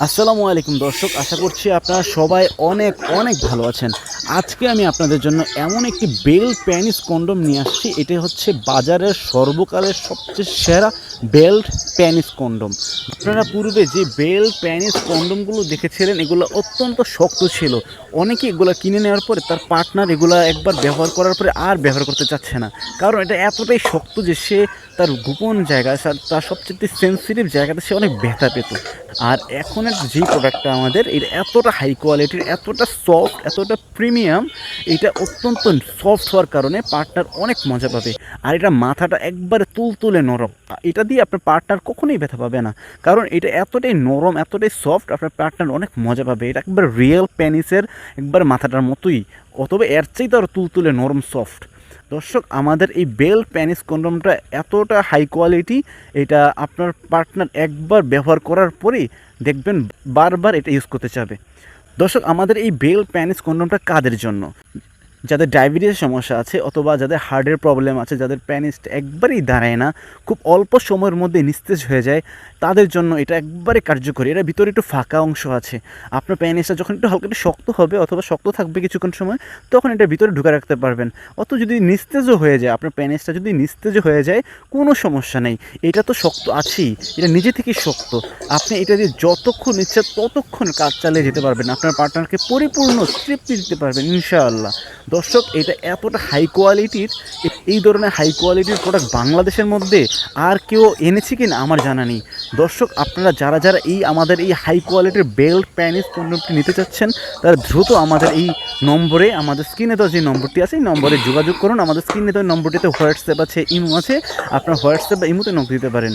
আসসালামু আলাইকুম দর্শক, আশা করছি আপনারা সবাই অনেক অনেক ভালো আছেন। আজকে আমি আপনাদের জন্য এমন একটি বেল প্যানিস কন্ডোম নিয়ে আসছি। এটা হচ্ছে বাজারের সর্বকালের সবচেয়ে সেরা বেল্ট প্যানিস কন্ডোম। আপনারা পূর্বে যে বেল প্যানিস কন্ডোমগুলো দেখেছিলেন এগুলো অত্যন্ত শক্ত ছিল। অনেকে এগুলো কিনে নেওয়ার পরে তার পার্টনার এগুলো একবার ব্যবহার করার পরে আর ব্যবহার করতে চাচ্ছে না, কারণ এটা এতটাই শক্ত যে সে তার গোপন জায়গায় তার সবচেয়ে সেন্সিটিভ জায়গাতে সে অনেক ব্যথা পেত। আর এখনের যে প্রোডাক্টটা আমাদের এটা এতটা হাই কোয়ালিটির, এতটা সফট, এতটা প্রিমিয়াম, এটা অত্যন্ত সফট হওয়ার কারণে পার্টনার অনেক মজা পাবে। আর এটা মাথাটা একবারে তুলতুলে নরম, এটা দিয়ে আপনার পার্টনার কখনোই ব্যথা পাবে না, কারণ এটা এতটাই নরম, এতটাই সফট, আপনার পার্টনার অনেক মজা পাবে। এটা একবার রিয়েল প্যানিসের একবার মাথাটার মতোই, অথবা এর চাইতে আরও তুলতুলে নরম সফট। দর্শক, আমাদের এই বেল প্যানিস কন্ডোমটা এতটা হাই কোয়ালিটি, এটা আপনার পার্টনার একবার ব্যবহার করার পরেই দেখবেন বারবার এটা ইউজ করতে চাবে। দর্শক, আমাদের এই বেল প্যানিস কন্ডোমটা কাদের জন্য? যাদের ডায়াবেটিসের সমস্যা আছে, অথবা যাদের হার্টের প্রবলেম আছে, যাদের প্যানিসটা একবারেই দাঁড়ায় না, খুব অল্প সময়ের মধ্যে নিস্তেজ হয়ে যায়, তাদের জন্য এটা একবারে কার্যকরী। এর ভিতরে একটু ফাঁকা অংশ আছে। আপনার প্যানিসটা যখন একটু হালকা একটু শক্ত হবে অথবা শক্ত থাকবে কিছুক্ষণ সময়, তখন এটা ভিতরে ঢুকে রাখতে পারবেন। যদি নিস্তেজও হয়ে যায়, আপনার প্যানিসটা যদি নিস্তেজও হয়ে যায়, কোনো সমস্যা নেই। এটা তো শক্ত আছেই, এটা নিজে থেকেই শক্ত। আপনি এটা দিয়ে যতক্ষণ ইচ্ছা ততক্ষণ কাজ চালিয়ে যেতে পারবেন, আপনার পার্টনারকে পরিপূর্ণ তৃপ্তি দিতে পারবেন ইনশাআল্লাহ। দর্শক, এটা এতটা হাই কোয়ালিটির, এই ধরনের হাই কোয়ালিটির প্রোডাক্ট বাংলাদেশের মধ্যে আর কেউ এনেছে কিনা আমার জানা নেই। দর্শক, আপনারা যারা যারা আমাদের এই হাই কোয়ালিটির বেল্ট প্যানিস পণ্যটি নিতে চাচ্ছেন, তারা দ্রুত আমাদের এই নম্বরে, আমাদের স্ক্রিনে তো যে নম্বরটি আছে এই নম্বরে যোগাযোগ করুন। আমাদের স্ক্রিনে তো নম্বরটিতে হোয়াটসঅ্যাপ আছে, ইমো আছে, আপনার হোয়াটসঅ্যাপ বা ইমোতে নক দিতে পারেন।